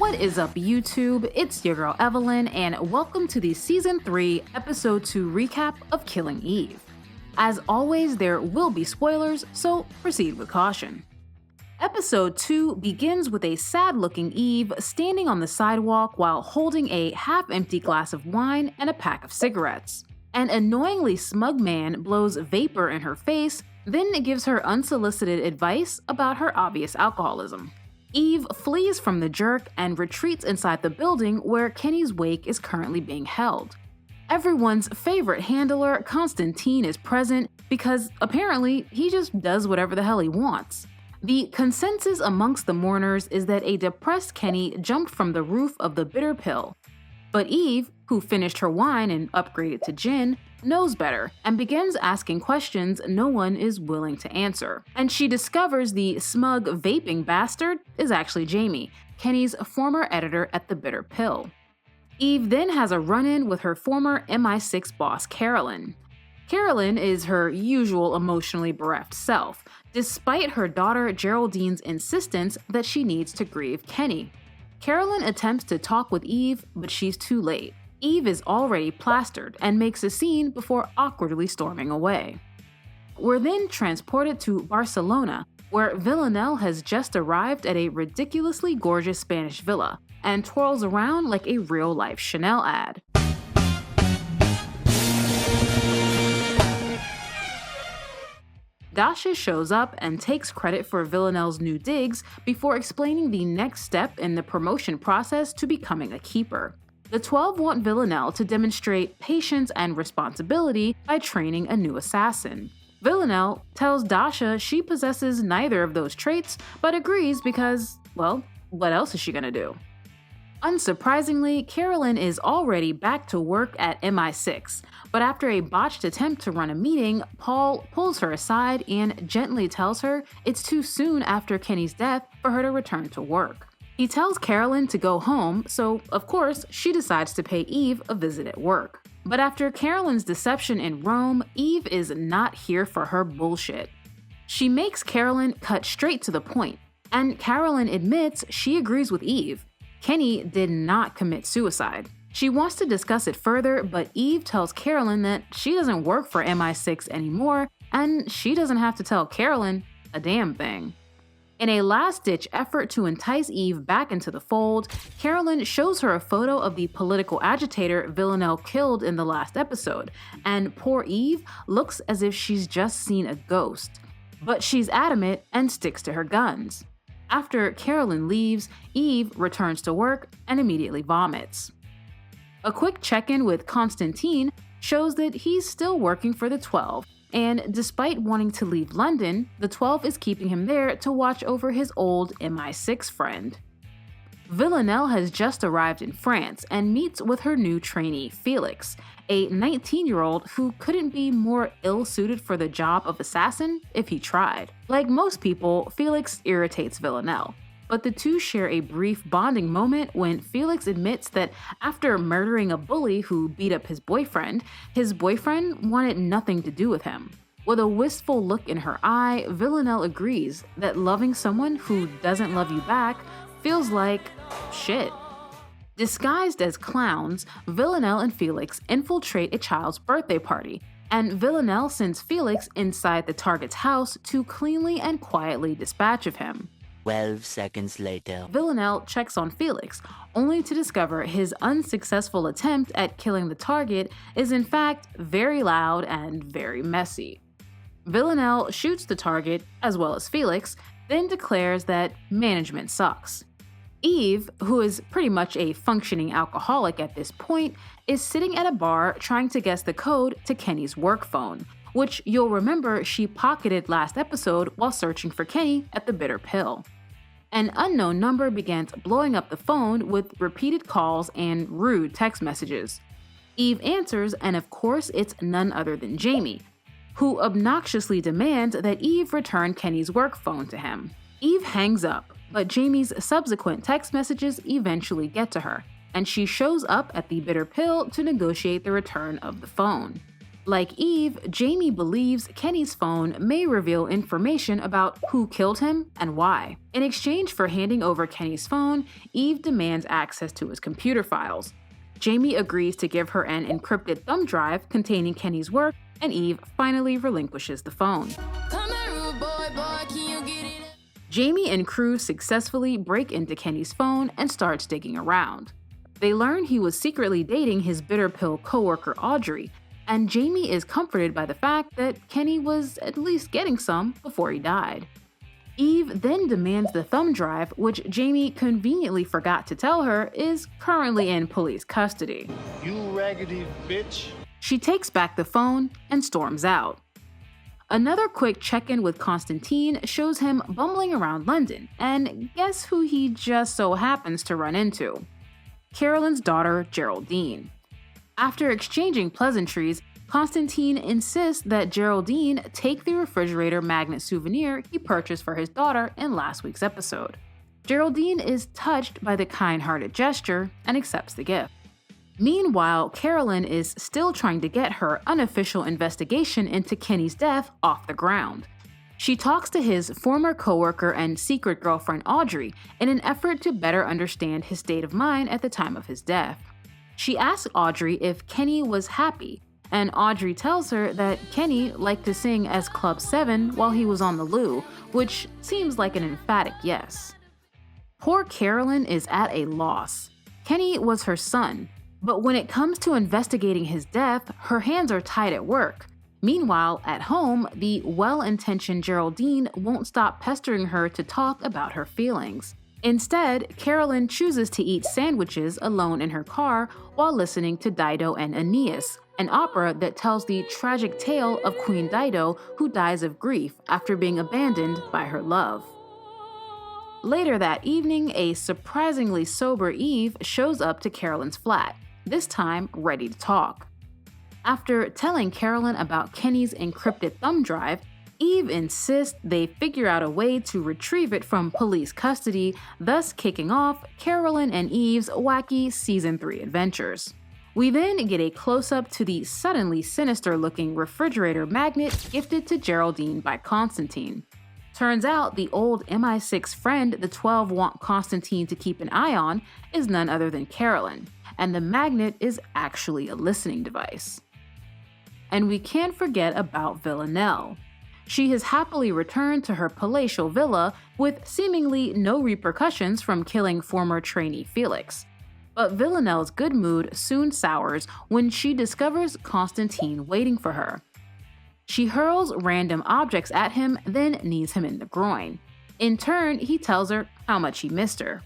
What is up, YouTube? It's your girl Evelyn, and welcome to the Season 3, Episode 2 recap of Killing Eve. As always, there will be spoilers, so proceed with caution. Episode 2 begins with a sad-looking Eve standing on the sidewalk while holding a half-empty glass of wine and a pack of cigarettes. An annoyingly smug man blows vapor in her face, then gives her unsolicited advice about her obvious alcoholism. Eve flees from the jerk and retreats inside the building where Kenny's wake is currently being held. Everyone's favorite handler, Constantine, is present because apparently he just does whatever the hell he wants. The consensus amongst the mourners is that a depressed Kenny jumped from the roof of the Bitter Pill. But Eve, who finished her wine and upgraded to gin, knows better and begins asking questions no one is willing to answer. And she discovers the smug vaping bastard is actually Jamie, Kenny's former editor at the Bitter Pill. Eve then has a run-in with her former MI6 boss, Carolyn. Carolyn is her usual emotionally bereft self, despite her daughter Geraldine's insistence that she needs to grieve Kenny. Carolyn attempts to talk with Eve, but she's too late. Eve is already plastered and makes a scene before awkwardly storming away. We're then transported to Barcelona, where Villanelle has just arrived at a ridiculously gorgeous Spanish villa and twirls around like a real-life Chanel ad. Dasha shows up and takes credit for Villanelle's new digs before explaining the next step in the promotion process to becoming a keeper. The 12 want Villanelle to demonstrate patience and responsibility by training a new assassin. Villanelle tells Dasha she possesses neither of those traits, but agrees because, well, what else is she gonna do? Unsurprisingly, Carolyn is already back to work at MI6, but after a botched attempt to run a meeting, Paul pulls her aside and gently tells her it's too soon after Kenny's death for her to return to work. He tells Carolyn to go home, so of course she decides to pay Eve a visit at work. But after Carolyn's deception in Rome, Eve is not here for her bullshit. She makes Carolyn cut straight to the point, and Carolyn admits she agrees with Eve. Kenny did not commit suicide. She wants to discuss it further, but Eve tells Carolyn that she doesn't work for MI6 anymore, and she doesn't have to tell Carolyn a damn thing. In a last-ditch effort to entice Eve back into the fold, Carolyn shows her a photo of the political agitator Villanelle killed in the last episode, and poor Eve looks as if she's just seen a ghost. But she's adamant and sticks to her guns. After Carolyn leaves, Eve returns to work and immediately vomits. A quick check-in with Constantine shows that he's still working for the 12, and despite wanting to leave London, the 12 is keeping him there to watch over his old MI6 friend. Villanelle has just arrived in France and meets with her new trainee, Felix, a 19-year-old who couldn't be more ill-suited for the job of assassin if he tried. Like most people, Felix irritates Villanelle, but the two share a brief bonding moment when Felix admits that after murdering a bully who beat up his boyfriend wanted nothing to do with him. With a wistful look in her eye, Villanelle agrees that loving someone who doesn't love you back feels like shit. Disguised as clowns, Villanelle and Felix infiltrate a child's birthday party, and Villanelle sends Felix inside the target's house to cleanly and quietly dispatch of him. 12 seconds later. Villanelle checks on Felix, only to discover his unsuccessful attempt at killing the target is in fact very loud and very messy. Villanelle shoots the target, as well as Felix, then declares that management sucks. Eve, who is pretty much a functioning alcoholic at this point, is sitting at a bar trying to guess the code to Kenny's work phone, which you'll remember she pocketed last episode while searching for Kenny at the Bitter Pill. An unknown number begins blowing up the phone with repeated calls and rude text messages. Eve answers, and of course it's none other than Jamie, who obnoxiously demands that Eve return Kenny's work phone to him. Eve hangs up, but Jamie's subsequent text messages eventually get to her, and she shows up at the Bitter Pill to negotiate the return of the phone. Like Eve, Jamie believes Kenny's phone may reveal information about who killed him and why. In exchange for handing over Kenny's phone, Eve demands access to his computer files. Jamie agrees to give her an encrypted thumb drive containing Kenny's work, and Eve finally relinquishes the phone. Jamie and crew successfully break into Kenny's phone and starts digging around. They learn he was secretly dating his bitter pill coworker Audrey, and Jamie is comforted by the fact that Kenny was at least getting some before he died. Eve then demands the thumb drive, which Jamie conveniently forgot to tell her is currently in police custody. You raggedy bitch. She takes back the phone and storms out. Another quick check-in with Constantine shows him bumbling around London, and guess who he just so happens to run into? Carolyn's daughter, Geraldine. After exchanging pleasantries, Constantine insists that Geraldine take the refrigerator magnet souvenir he purchased for his daughter in last week's episode. Geraldine is touched by the kind-hearted gesture and accepts the gift. Meanwhile, Carolyn is still trying to get her unofficial investigation into Kenny's death off the ground. She talks to his former coworker and secret girlfriend Audrey in an effort to better understand his state of mind at the time of his death. She asks Audrey if Kenny was happy, and Audrey tells her that Kenny liked to sing as Club 7 while he was on the loo, which seems like an emphatic yes. Poor Carolyn is at a loss. Kenny was her son, but when it comes to investigating his death, her hands are tied at work. Meanwhile, at home, the well-intentioned Geraldine won't stop pestering her to talk about her feelings. Instead, Carolyn chooses to eat sandwiches alone in her car while listening to Dido and Aeneas, an opera that tells the tragic tale of Queen Dido who dies of grief after being abandoned by her love. Later that evening, a surprisingly sober Eve shows up to Carolyn's flat, this time ready to talk. After telling Carolyn about Kenny's encrypted thumb drive, Eve insists they figure out a way to retrieve it from police custody, thus kicking off Carolyn and Eve's wacky Season 3 adventures. We then get a close-up to the suddenly sinister-looking refrigerator magnet gifted to Geraldine by Constantine. Turns out the old MI6 friend the 12 want Constantine to keep an eye on is none other than Carolyn, and the magnet is actually a listening device. And we can't forget about Villanelle. She has happily returned to her palatial villa with seemingly no repercussions from killing former trainee Felix. But Villanelle's good mood soon sours when she discovers Constantine waiting for her. She hurls random objects at him, then knees him in the groin. In turn, he tells her how much he missed her.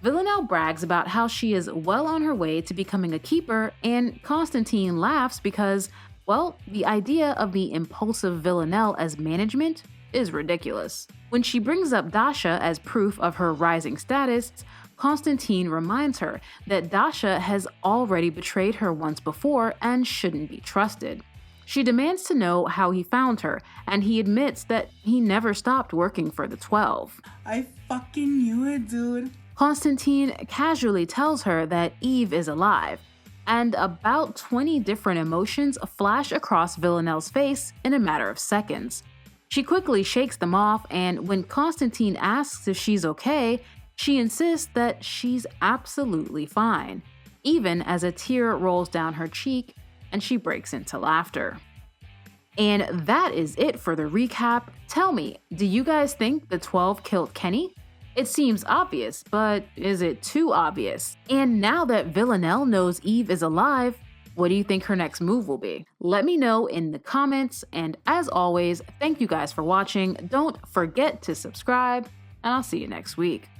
Villanelle brags about how she is well on her way to becoming a keeper, and Constantine laughs because, well, the idea of the impulsive Villanelle as management is ridiculous. When she brings up Dasha as proof of her rising status, Constantine reminds her that Dasha has already betrayed her once before and shouldn't be trusted. She demands to know how he found her, and he admits that he never stopped working for the 12. I fucking knew it, dude. Constantine casually tells her that Eve is alive, and about 20 different emotions flash across Villanelle's face in a matter of seconds. She quickly shakes them off, and when Constantine asks if she's okay, she insists that she's absolutely fine, even as a tear rolls down her cheek and she breaks into laughter. And that is it for the recap. Tell me, do you guys think the 12 killed Kenny? It seems obvious, but is it too obvious? And now that Villanelle knows Eve is alive, what do you think her next move will be? Let me know in the comments, and as always, thank you guys for watching. Don't forget to subscribe, and I'll see you next week.